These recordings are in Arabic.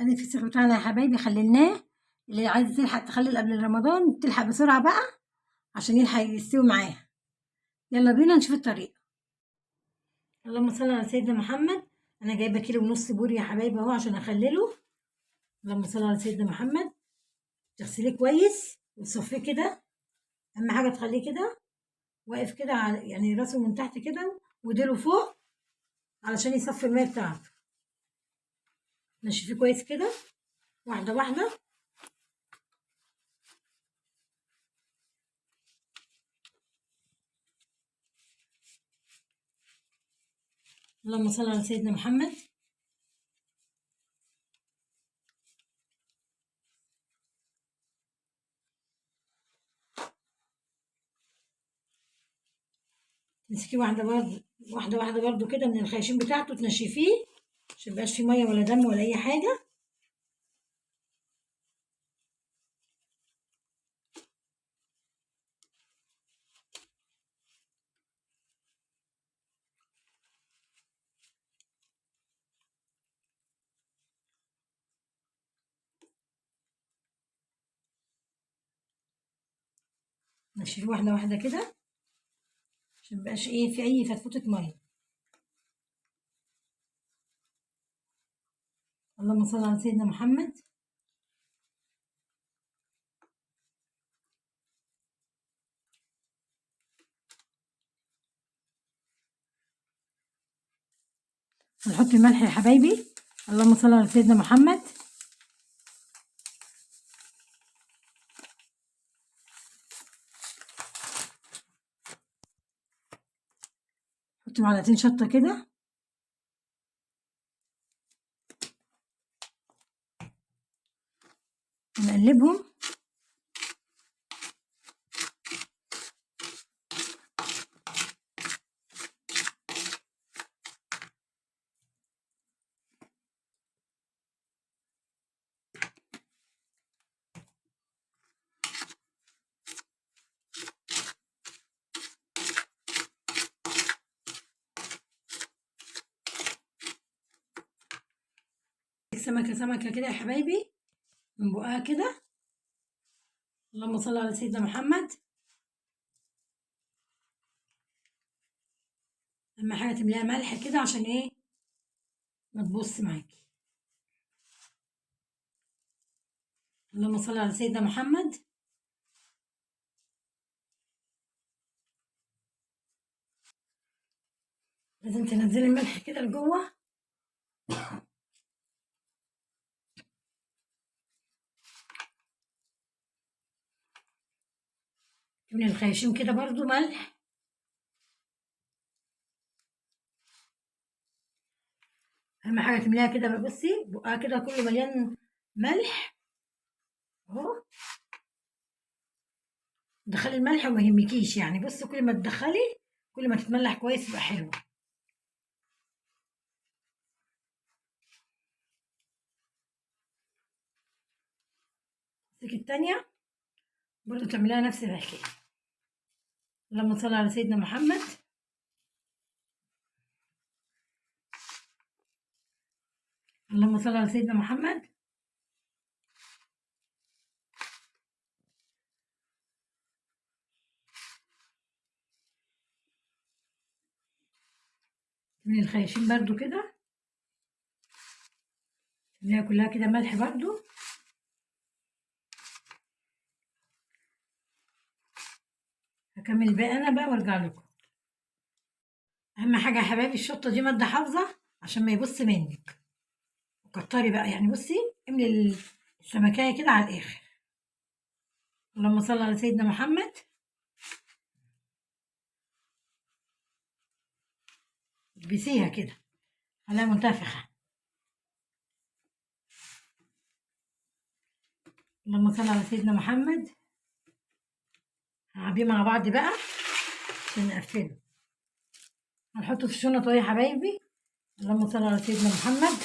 ادي الفسيخ بتاعنا يا حبايبي خليناه. اللي عايزه تلحق تخلل قبل رمضان تلحق بسرعه بقى عشان يلحق يستوي معاها. يلا بينا نشوف الطريقه. اللهم صل على سيدنا محمد. انا جايبه كيلو ونص بوري يا حبايبي اهو عشان اخلله. اللهم صل على سيدنا محمد. تغسليه كويس وتصفيه كده. اهم حاجه تخليه كده واقف كده يعني راسه من تحت كده وديله فوق علشان يصفي الميه بتاعته. نشفيه كويس كده واحده واحده. اللهم صل على سيدنا محمد. تمسكيه واحده واحده برضو كده من الخياشيم بتاعته تنشفيه عشان ميبقاش فيه ميه ولا دم ولا اي حاجه. نشفيه واحده واحده كده عشان ميبقاش ايه في اي فتفوته ميه. اللهم صل على سيدنا محمد. هنحط الملح يا حبايبي. اللهم صل على سيدنا محمد. نحط معلقتين شطه كده. ونقلبهم. سمكه سمكه كده يا حبايبي من بقها كده. اللهم صل على سيدنا محمد. اهم حاجه تمليها ملح كده عشان ايه ما تبص معاكي. اللهم صل على سيدنا محمد. لازم تنزلي الملح كده لجوه. من الخياشيم كده برضو ملح. اهم حاجه تمليها كده بصي بقها كده كله مليان ملح اهو. تدخلي الملح وما يهمكيش يعني بصي كل ما تدخلي كل ما تتملح كويس يبقى حلو. التانية برضو تعمليها نفس الحكاية. اللهم صل على سيدنا محمد. اللهم صل على سيدنا محمد. من الخياشيم برضو كده تعمليها كلها كده ملح برضو. هكمل الباقي انا بقى وارجع لكم. اهم حاجه يا حبايبي الشطه دي ماده حافظه عشان ما يبص منك. وكتري بقى يعني بصي املي السمكايه كده على الاخر. اللهم صل على سيدنا محمد. البسيها كده خليها منتفخه. اللهم صل على سيدنا محمد. هعبيه مع بعض بقى عشان نقفله. هنحطه في الشنط اهو يا حبايبي. اللهم صل على سيدنا محمد.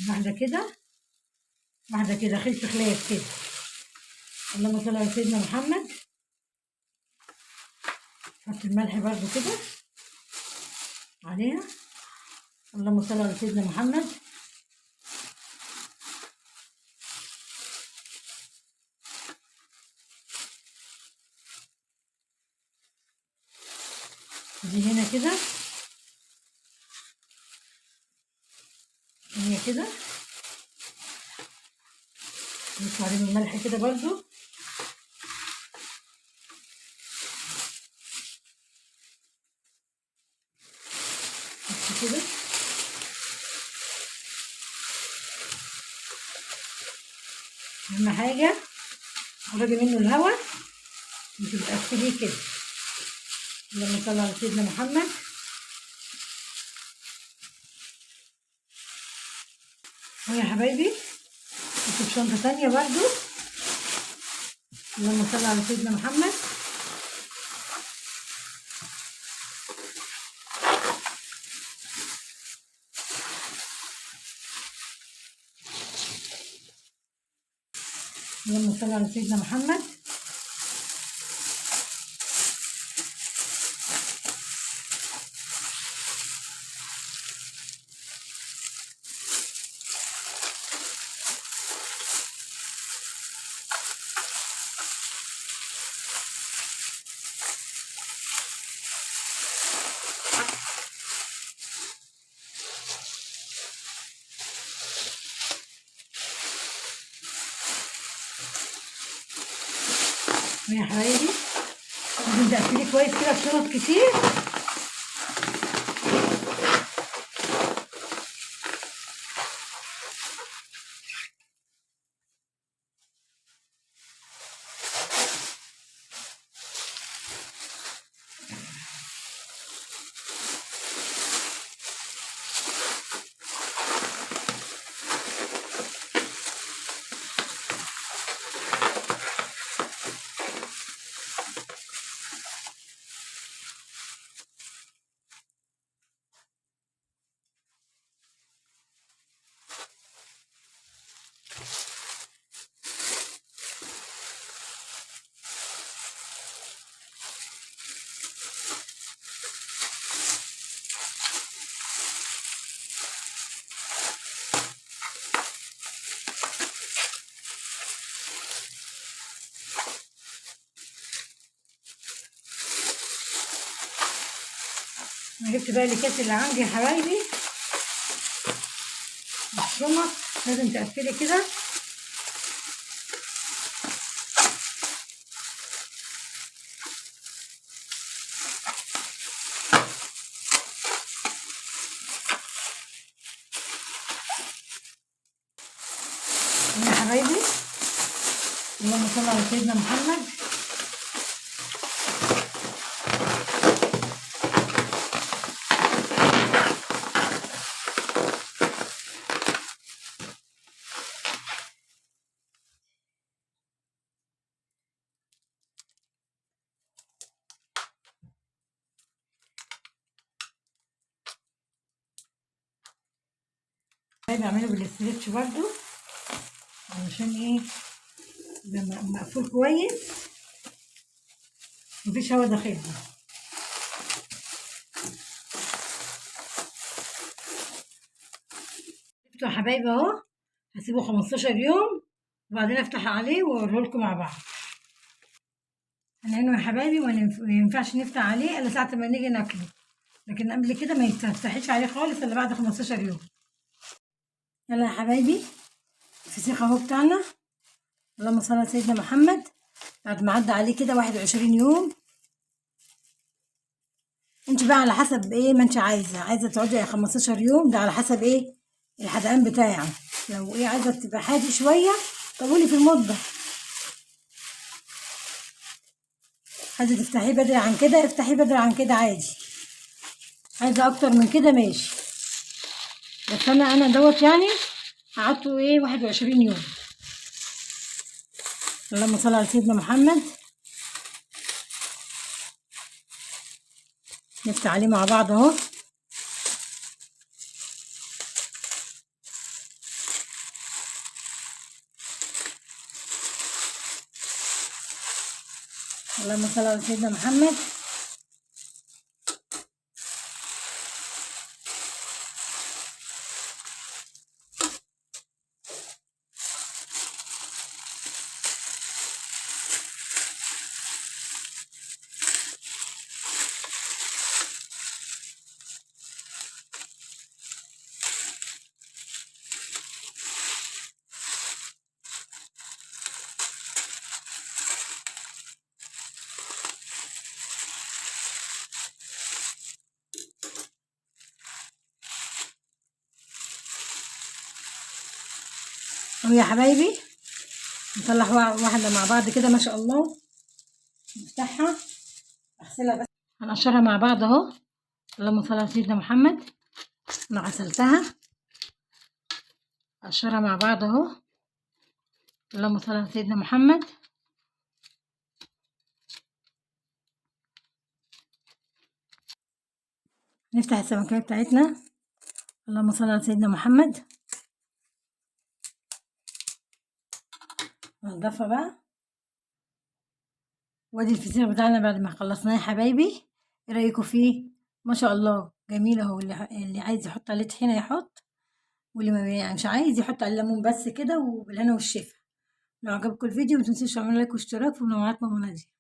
واحده كده واحده كده خلف خلاف كده. اللهم صل على سيدنا محمد. نحط الملح برضو كده عليها. اللهم صل على سيدنا محمد. دي هنا كده، هي كده نضيف عليهم الملح كده برضو. بس كده اهم حاجه خرجي منه الهواء وتقفليه كده. اللهم صل على سيدنا محمد. ويا حبايبي نجيب شنطه تانيه برضو. اللهم صل على سيدنا محمد. اللهم صل على سيدنا محمد. ويا حبايبي لازم تقفليه كويس كده في شنط كتير. انا جبت بقى الاكياس اللي عندي يا حبايبي. الشنط لازم تقفلي كده. يا حبايبي اللهم صل على سيدنا محمد. بعمله بالاسترتش برضو علشان ايه يبقى مقفول كويس مفيش هوا داخله. شفتوا يا حبايبي اهو. هسيبه 15 يوم وبعدين افتح عليه واوريهولكم مع بعض. هنعينه يا حبايبي ومينفعش نفتح عليه الا ساعة ما نيجي ناكله، لكن قبل كده ما تفتحيش عليه خالص الا بعد 15 يوم. يلا يا حبايبي الفسيخ اهو بتاعنا. اللهم صل على سيدنا محمد. بعد ما عدى عليه كده 21 يوم. انت بقى على حسب ايه ما انت عايزه تقعدي 15 يوم، ده على حسب ايه الحدقان بتاعه. لو ايه عايزه تبقى حادي شويه طولي في المده، عايزه تفتحيه بدري عن كده افتحيه بدري عن كده عادي، عايزه اكتر من كده ماشي. بس انا دوت يعني قعدته ايه 21 يوم. اللهم صل على سيدنا محمد. نفتح عليه مع بعض اهو. اللهم صل على سيدنا محمد. اهو يا حبايبي، نطلع واحده مع بعض كده ما شاء الله. نفتحها، اغسلها بس، هنقشرها مع بعض اهو. اللهم صل على سيدنا محمد. انا غسلتها، اقشرها مع بعض اهو. اللهم صل على سيدنا محمد. نفتح السمكية بتاعتنا. اللهم صل على سيدنا محمد. ننضفها بقى. وادي الفسيخ بتاعنا بعد ما خلصناه يا حبايبي. ايه رايكم فيه؟ ما شاء الله جميل اهو. اللي عايز يحط عليه طحينه يحط، واللي ما يعني مش عايز يحط عليه ليمون بس كده، وبالهنا والشفا. لو عجبكم الفيديو متنسوش تعملوا لايك واشتراك في قناه ماما نادية.